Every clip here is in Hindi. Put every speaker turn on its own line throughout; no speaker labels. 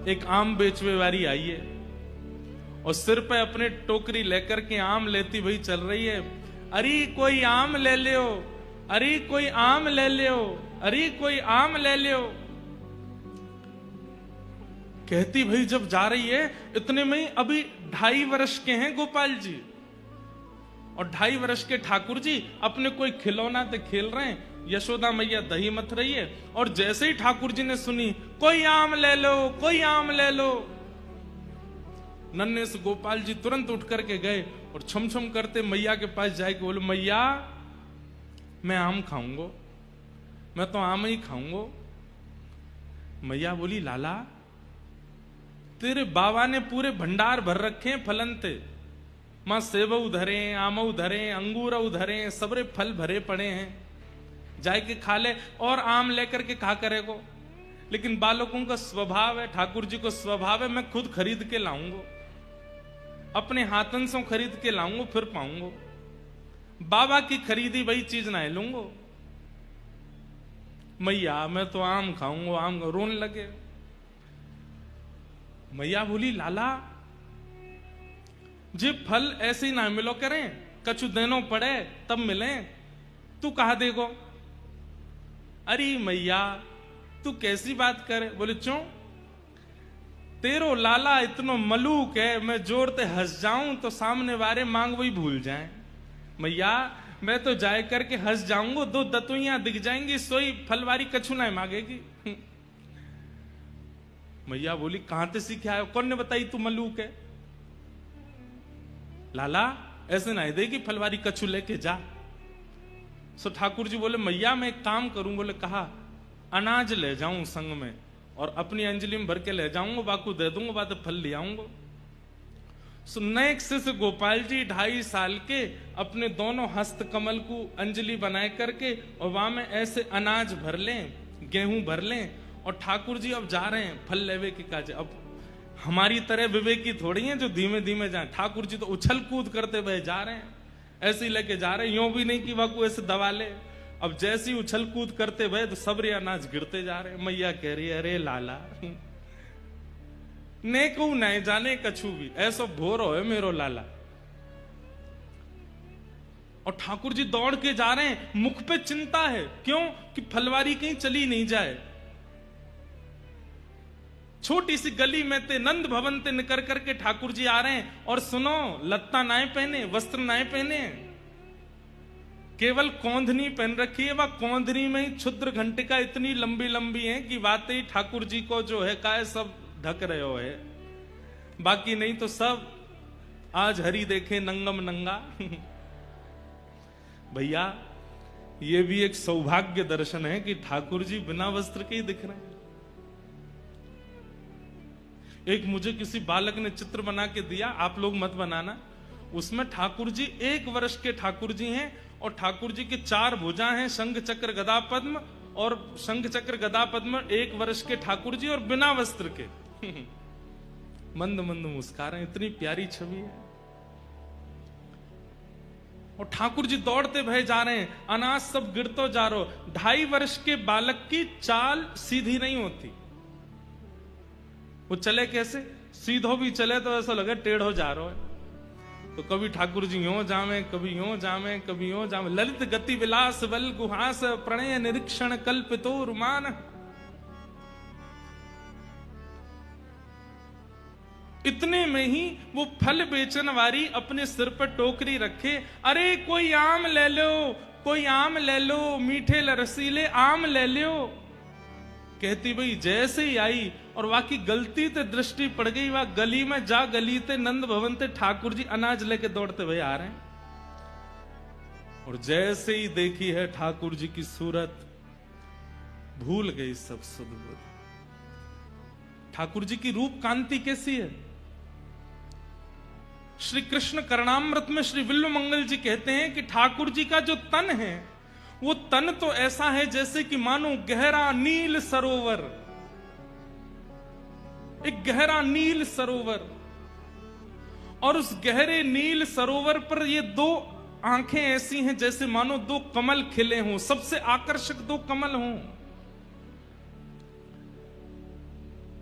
एक आम बेचवे वाली आई है और सिर पे अपने टोकरी लेकर के आम लेती हुई चल रही है। अरे कोई आम ले लियो, अरे कोई आम ले लियो, अरे कोई आम ले लियो। कहती भाई जब जा रही है, इतने में ही अभी 2.5 वर्ष के हैं गोपाल जी, और 2.5 वर्ष के ठाकुर जी अपने कोई खिलौना से खेल रहे हैं। यशोदा मैया दही मथ रही है, और जैसे ही ठाकुर जी ने सुनी कोई आम ले लो, कोई आम ले लो, नन्हे से गोपाल जी तुरंत उठ करके गए और छम छम करते मैया के पास जाके बोले, मैया मैं आम खाऊंगा, मैं तो आम ही खाऊंगा। मैया बोली, लाला तेरे बाबा ने पूरे भंडार भर रखे हैं फलन ते, मां सेब उधरे, आम उधरे, अंगूर उधरे, सबरे फल भरे पड़े हैं, जाए के खा ले। और आम लेकर के खा करेगो? लेकिन बालकों का स्वभाव है, ठाकुर जी को स्वभाव है, मैं खुद खरीद के लाऊंगा, अपने हाथन से खरीद के लाऊंगा, फिर पाऊंगा। बाबा की खरीदी वही चीज ना लूंगा। मैया मैं तो आम खाऊंगा, आम। रोने लगे। मैया बोली, लाला जे फल ऐसे ही ना मिलो करें, कछु देनो पड़े तब मिले, तू कहा देगो? अरे मैया तू कैसी बात करे? बोले, क्यों? तेरो लाला इतनो मलूक है, मैं जोर ते हंस जाऊं तो सामने वाले मांग वही भूल जाएं। मैया मैं तो जाए करके हंस जाऊंगा, 2 दतुइयां दिख जाएंगी, सोई फलवारी कछु ना मांगेगी। मैया बोली, कहां से सीखे आयो? कौन ने बताई तू मलूक है? लाला ऐसे ना देगी फलवारी, कछु लेके जा। सो ठाकुर जी बोले, मैया मैं एक काम करूं। बोले, कहा? अनाज ले जाऊं संग में, और अपनी अंजलि में भर के ले जाऊंगा, बाकू दे दूंगा, बाद फल ले आऊंगा। सो नेक्स्ट से गोपाल जी 2.5 साल के अपने दोनों हस्त कमल को अंजलि बनाए करके, और वहां में ऐसे अनाज भर लें, गेहूं भर लें, और ठाकुर जी अब जा रहे हैं फल लेवे के काज। अब हमारी तरह विवेकी थोड़ी हैं जो धीमे धीमे जाए, ठाकुर जी तो उछल कूद करते हुए जा रहे हैं, ऐसे ही लेके जा रहे हैं, यूं भी नहीं कि बाकू ऐसे दबा ले। अब जैसी उछल कूद करते हुए तो सबरे अनाज गिरते जा रहे हैं। मैया कह रही है, अरे लाला ने को नहीं जाने कछु भी, ऐसा भोर हो मेरो लाला। और ठाकुर जी दौड़ के जा रहे हैं, मुख पे चिंता है, क्यों? कि फलवारी कहीं चली नहीं जाए। छोटी सी गली में ते नंद भवन ते निकर करके ठाकुर जी आ रहे हैं, और सुनो लत्ता नाए पहने, वस्त्र नाए पहने, केवल कौंधनी पहन रखी है। वह कौंधनी में ही क्षुद्र घंटिका इतनी लंबी लंबी है कि वाकई ठाकुर जी को जो है काय सब ढक रहे हो है, बाकी नहीं तो सब आज हरि देखे नंगम नंगा। भैया ये भी एक सौभाग्य दर्शन है कि ठाकुर जी बिना वस्त्र के ही दिख रहे हैं। एक मुझे किसी बालक ने चित्र बना के दिया, आप लोग मत बनाना। उसमें ठाकुर जी 1 वर्ष के ठाकुर जी हैं, और ठाकुर जी के 4 भुजा हैं, शंख चक्र गदा पद्म, और शंख चक्र गदा पद्म 1 वर्ष के ठाकुर जी, और बिना वस्त्र के मंद मंद मुस्कुरा रहे हैं। इतनी प्यारी छवि है। और ठाकुर जी दौड़ते भय जा रहे हैं, अनाज सब गिरतो जा रहा। 2.5 वर्ष के बालक की चाल सीधी नहीं होती। वो चले कैसे? सीधो भी चले तो ऐसा लगे टेढ़ो जा रहा है। तो कभी ठाकुर जी यूं जामे, कभी यूं जामे, कभी यूं जामे। ललित गति विलास बल गुहास, प्रणय निरीक्षण कल्पितो रुमान। इतने में ही वो फल बेचन वाली अपने सिर पर टोकरी रखे, अरे कोई आम ले लो, कोई आम ले लो, मीठे रसीले आम ले लो। कहती भाई जैसे ही आई, और वाकई गलती ते दृष्टि पड़ गई, वह गली में जा गली ते नंद भवन ते ठाकुर जी अनाज लेके दौड़ते हुए आ रहे हैं। और जैसे ही देखी है ठाकुर जी की सूरत, भूल गई सब सुध बुध। ठाकुर जी की रूप कांति कैसी है? श्री कृष्ण करणामृत में श्री विल्व मंगल जी कहते हैं कि ठाकुर जी का जो तन है, वो तन तो ऐसा है जैसे कि मानो गहरा नील सरोवर, एक गहरा नील सरोवर, और उस गहरे नील सरोवर पर ये 2 आंखें ऐसी हैं जैसे मानो 2 कमल खिले हों, सबसे आकर्षक 2 कमल हों।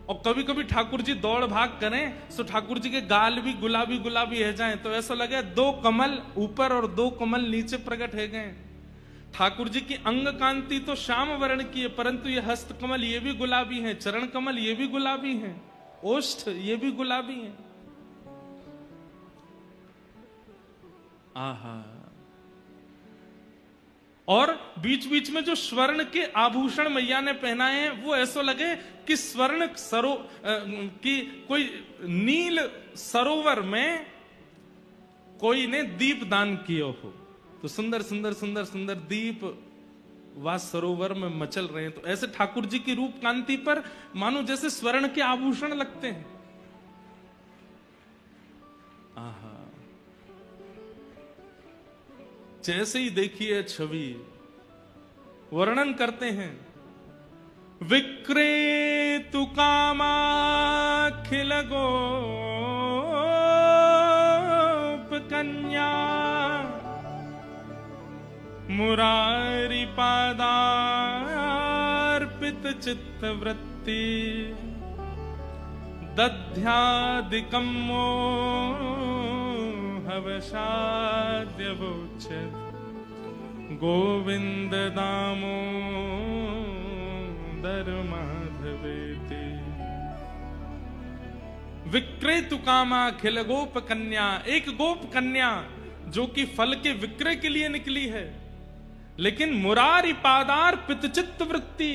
और कभी कभी ठाकुर जी दौड़ भाग करें तो ठाकुर जी के गाल भी गुलाबी गुलाबी है जाए, तो ऐसा लगे 2 कमल ऊपर और 2 कमल नीचे प्रकट है गए। ठाकुर जी की अंग कांति तो श्याम वर्ण की है, परंतु ये हस्त कमल ये भी गुलाबी हैं, चरण कमल ये भी गुलाबी हैं, ओष्ठ ये भी गुलाबी हैं। आहा। और बीच बीच में जो स्वर्ण के आभूषण मैया ने पहनाए हैं वो ऐसा लगे कि स्वर्ण कि कोई नील सरोवर में कोई ने दीप दान किया हो, तो सुंदर सुंदर सुंदर सुंदर दीप वह सरोवर में मचल रहे हैं। तो ऐसे ठाकुर जी की रूप कांति पर मानो जैसे स्वर्ण के आभूषण लगते हैं। आहा। जैसे ही देखिए छवि वर्णन करते हैं, विक्रेतु कामाखिल गोप कन्या मुरारी पादार्पित चित्त वृत्ति दध्यादिकं मोहवशाद्यवोच्यते गोविंद दामोदर माधवेति। विक्रेतु कामा खिल गोप कन्या, एक गोप कन्या जो कि फल के विक्रय के लिए निकली है, लेकिन मुरारी पादार पितचित्त वृत्ति,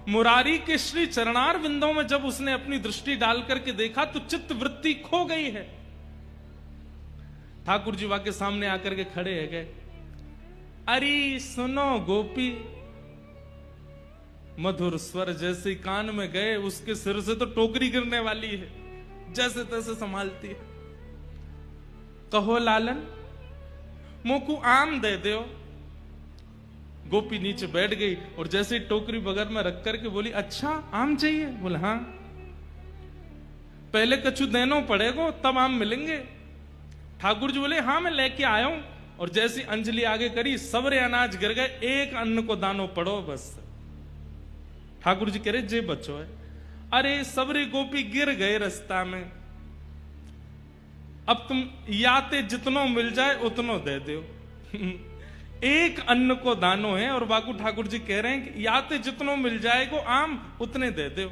मुरारी के श्री चरणार विंदों में जब उसने अपनी दृष्टि डाल करके देखा तो चित्त वृत्ति खो गई है। ठाकुर जी वहां के सामने आकर के खड़े है गए, अरे सुनो गोपी, मधुर स्वर जैसे कान में गए उसके सिर से तो टोकरी गिरने वाली है, जैसे तैसे संभालती है। कहो लालन मोकू आम दे दो। गोपी नीचे बैठ गई और जैसे ही टोकरी बगल में रख करके बोली, अच्छा आम चाहिए? बोले हाँ। पहले कछु देनो पड़ेगो तब आम मिलेंगे। ठाकुर जी बोले हाँ मैं लेके आया हूं। और जैसी अंजलि आगे करी सबरे अनाज गिर गए, एक अन्न को दानो पड़ो बस। ठाकुर जी कह रहे जे बच्चो है। अरे सबरे गोपी गिर गए रास्ता में, अब तुम याते जितनो मिल जाए उतनो दे दो। एक अन्न को दानो है और बाकू ठाकुर जी कह रहे हैं कि याते जितनो मिल जाएगो आम उतने दे दो।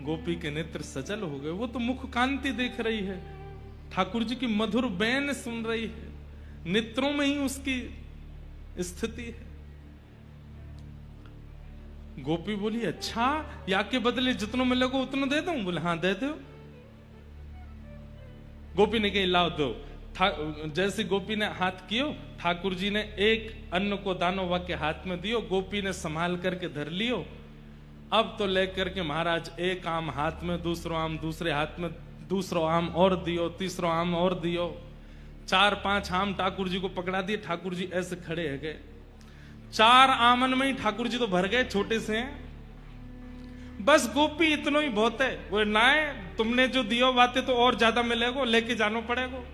गोपी के नेत्र सजल हो गए, वो तो मुख कांति देख रही है, ठाकुर जी की मधुर बैन सुन रही है, नेत्रों में ही उसकी स्थिति है। गोपी बोली अच्छा या के बदले जितनों मिलेगो उतनो दे दूं? बोले हाँ दे दो। गोपी ने कही लाओ दो। जैसे गोपी ने हाथ कियो, ठाकुर जी ने एक अन्न को दानो वा के हाथ में दियो, गोपी ने संभाल करके धर लियो। अब तो लेकर के महाराज एक आम हाथ में, दूसरो आम दूसरे हाथ में, दूसरो आम और दियो, तीसरो आम और दियो, 4-5 आम ठाकुर जी को पकड़ा दिए। ठाकुर जी ऐसे खड़े है गए, 4 आमन में ही ठाकुर जी तो भर गए, छोटे से हैं। बस गोपी इतनो ही बहुत है। वो ना है तुमने जो दियो बातें तो और ज्यादा मिलेगो, लेके जानो पड़ेगो।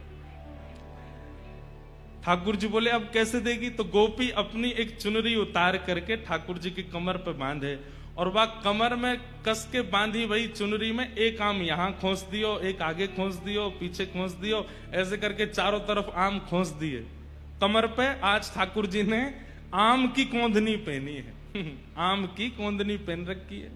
ठाकुर जी बोले अब कैसे देगी? तो गोपी अपनी एक चुनरी उतार करके ठाकुर जी की कमर पर बांधे और वह कमर में कस के बांधी वही चुनरी में एक आम यहां खोस दियो, एक आगे खोस दियो, पीछे खोस दियो, ऐसे करके चारों तरफ आम खोस दिए कमर पे। आज ठाकुर जी ने आम की कोंदनी पहनी है। आम की कोंदनी पहन रखी है।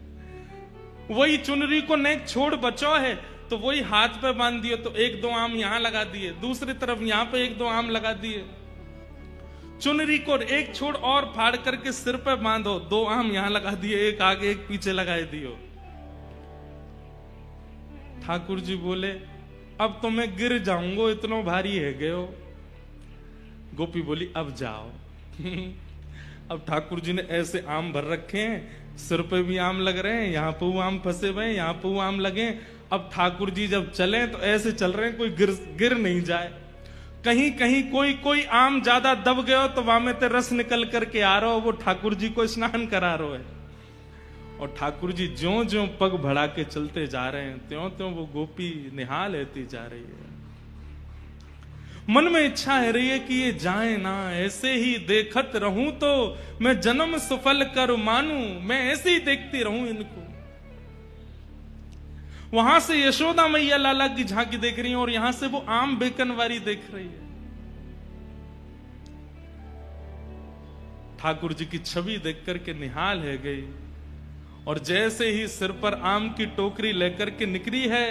वही चुनरी को नेक छोड़ बचो है तो वही हाथ पे बांध दिए, तो 1-2 आम यहां लगा दिए, दूसरी तरफ यहां पे 1-2 आम लगा दिए। चुनरी को एक छोड़ और फाड़ करके सिर पे बांधो, 2 आम यहां लगा दिए, एक आगे एक पीछे लगा दियो। ठाकुर जी बोले अब तो मैं गिर जाऊंगा, इतना भारी है गयो। गोपी बोली अब जाओ। अब ठाकुर जी ने ऐसे आम भर रखे हैं, सिर पे भी आम लग रहे हैं, यहाँ पे आम फंसे हुए हैं, यहाँ पे आम लगे। अब ठाकुर जी जब चले तो ऐसे चल रहे हैं कोई गिर नहीं जाए। कहीं कहीं कोई आम ज्यादा दब गयो तो वहां में ते रस निकल करके आ रहा हो, वो ठाकुर जी को स्नान करा रहा है। और ठाकुर जी ज्यों ज्यों पग बढ़ा के चलते जा रहे हैं त्यों त्यों वो गोपी निहाल लेती जा रही है। मन में इच्छा है रही है कि ये जाए ना, ऐसे ही देखत रहूं तो मैं जन्म सफल कर मानूं, मैं ऐसे ही देखती रहूं इनको। वहां से यशोदा मैया लाला की झांकी देख रही है और यहां से वो आम बेकनवारी देख रही है। ठाकुर जी की छवि देख करके निहाल है गई और जैसे ही सिर पर आम की टोकरी लेकर के निकली है,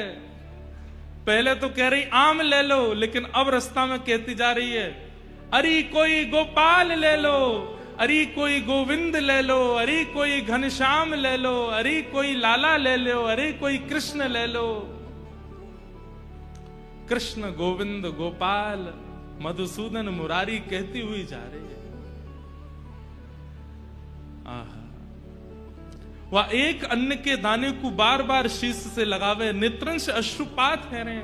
पहले तो कह रही आम ले लो, लेकिन अब रास्ता में कहती जा रही है अरे कोई गोपाल ले लो, अरे कोई गोविंद ले लो, अरे कोई घनश्याम ले लो, अरे कोई लाला ले लो, अरे कोई कृष्ण ले लो। कृष्ण गोविंद गोपाल मधुसूदन मुरारी कहती हुई जा रही है। आहा, वह एक अन्न के दाने को बार बार शीश से लगावे, नेत्रंश अश्रुपात है रहे,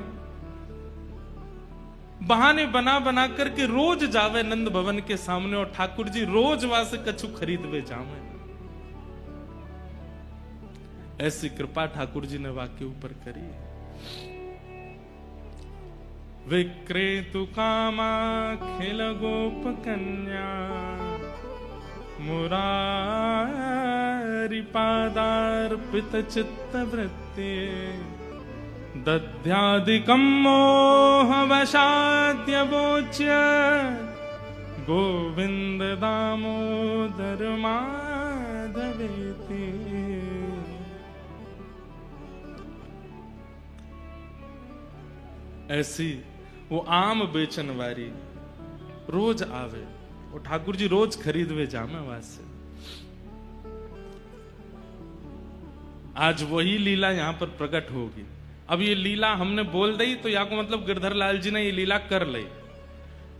बहाने बना बना करके रोज जावे नंद भवन के सामने और ठाकुर जी रोज वहां से कछु खरीदवे जावे। ऐसी कृपा ठाकुर जी ने वाक्य ऊपर करी है। विक्रेतु कामा खिल गोप कन्या मुरारी पादार्पित चित्त वृत्ति दध्यादिकं मोहवशाद्य वोच्य गोविंद दामोदर माधवेति। ऐसी वो आम बेचन वारी रोज आवे और ठाकुर जी रोज खरीदवे जामे वहां से। आज वही लीला यहां पर प्रकट होगी। अब ये लीला हमने बोल दी तो या को मतलब गिरधर लाल जी ने ये लीला कर ली।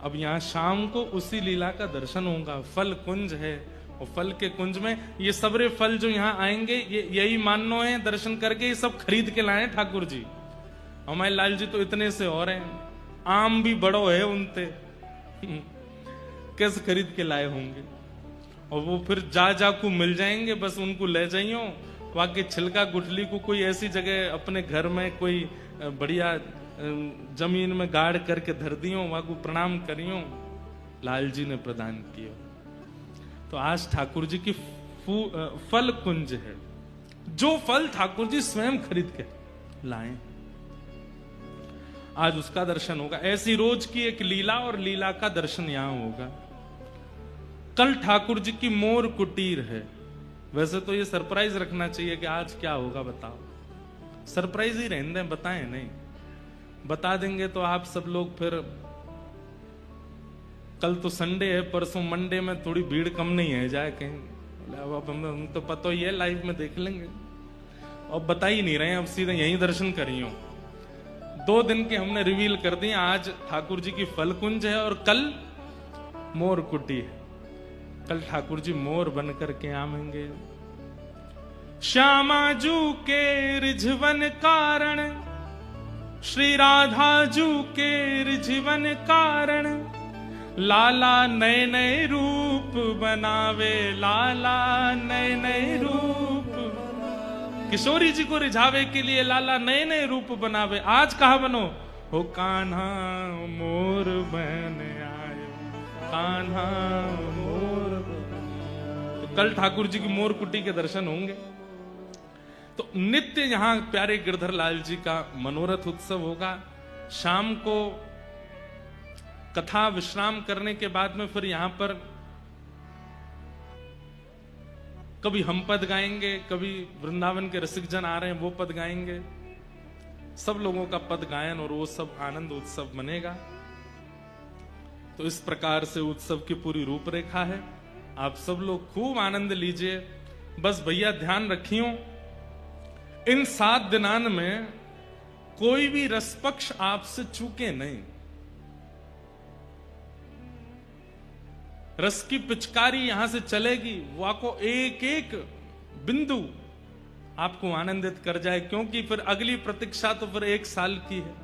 अब यहां शाम को उसी लीला का दर्शन होगा। फल कुंज है और फल के कुंज में ये सबरे फल जो यहाँ आएंगे ये यही मानो है, दर्शन करके ये सब खरीद के लाए ठाकुर जी। हमारे लाल जी तो इतने से और हैं, आम भी बड़ो है उनते कैसे खरीद के लाए होंगे। और वो फिर जा जा को मिल जाएंगे, बस उनको ले जाइयो। वहां के छिलका गुठली को कोई ऐसी जगह अपने घर में कोई बढ़िया जमीन में गाड़ करके धर दियो, वहां को प्रणाम करियो, लाल जी ने प्रदान किया। तो आज ठाकुर जी की फल कुंज है, जो फल ठाकुर जी स्वयं खरीद के लाए, आज उसका दर्शन होगा। ऐसी रोज की एक लीला और लीला का दर्शन यहां होगा। कल ठाकुर जी की मोर कुटीर है। वैसे तो ये सरप्राइज रखना चाहिए कि आज क्या होगा बताओ, सरप्राइज ही रहने दें, बताएं नहीं। बता देंगे तो आप सब लोग फिर, कल तो संडे है, परसों मंडे में थोड़ी भीड़ कम नहीं है जाए कहीं। अब हम तो पता ही है, लाइव में देख लेंगे। अब बता ही नहीं रहे, अब सीधे यहीं दर्शन करियो। 2 दिन के हमने रिवील कर दिए। आज ठाकुर जी की फल कुंज है और कल मोर कुटी है। कल ठाकुर जी मोर बन करके आवेंगे। श्यामा जू के रिझवन कारण, श्री राधा जू के रिझवन कारण, लाला नए नए रूप बनावे, लाला नए नए रूप। किशोरी जी को रिझावे के लिए लाला नए नए रूप बनावे। आज कहा बनो हो कान्हा मोर बन आयो, कान्हा मोर। तो कल ठाकुर जी की मोर कुटी के दर्शन होंगे। तो नित्य यहां प्यारे गिरधर लाल जी का मनोरथ उत्सव होगा। शाम को कथा विश्राम करने के बाद में फिर यहां पर कभी हम पद गाएंगे, कभी वृंदावन के रसिक जन आ रहे हैं वो पद गाएंगे। सब लोगों का पद गायन और वो सब आनंद उत्सव बनेगा। तो इस प्रकार से उत्सव की पूरी रूपरेखा है। आप सब लोग खूब आनंद लीजिए। बस भैया ध्यान रखियो, इन 7 दिनान में कोई भी रसपक्ष आपसे चूके नहीं। रस की पिचकारी यहां से चलेगी, वो आपको एक एक बिंदु आपको आनंदित कर जाए। क्योंकि फिर अगली प्रतीक्षा तो फिर 1 साल की है,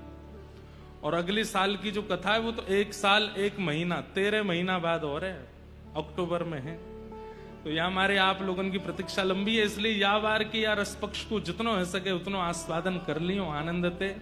और अगले साल की जो कथा है वो तो 1 साल 1 महीना 13 महीना बाद और है, अक्टूबर में है। तो यह हमारे आप लोगों की प्रतीक्षा लंबी है, इसलिए या बार की या रस पक्ष को जितना हो सके उतना आस्वादन कर लियो आनंदते।